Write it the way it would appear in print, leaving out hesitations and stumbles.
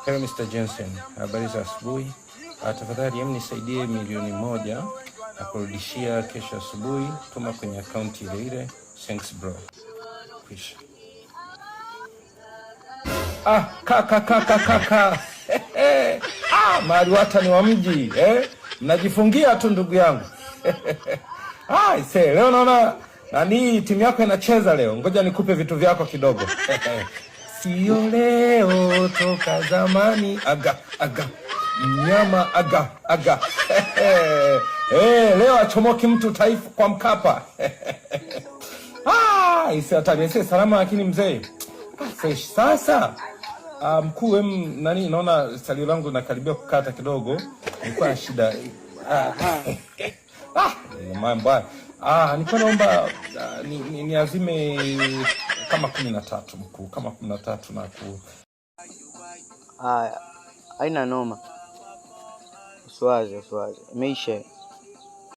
Hello Mr. Jensen, habari za asubuhi. Tafadhali nisaidie $1,000,000 na kurudishia kesho asubuhi. Tuma kwenye account ile ile. Thanks bro. Kwisha. Kaka. Mariwata ni wa mji, mnajifungia tu ndugu yangu. Leo naona nani timu yako inacheza leo. Ngoja nikupe vitu vyako kidogo. Sio leo toka zamani. Aga. Nyama aga. Leo achomoki mtu taifa kwa Mkapa. Hatari salama lakini mzee. Fresh sasa. Mkuu nani naona salio langu nakaribia kukata kidogo. Nilikuwa na shida. Mambo. Nilikuwa naomba niazime kama 13 mkuu, kama 13 na ku. Haina noma. Uswaze. Imeisha.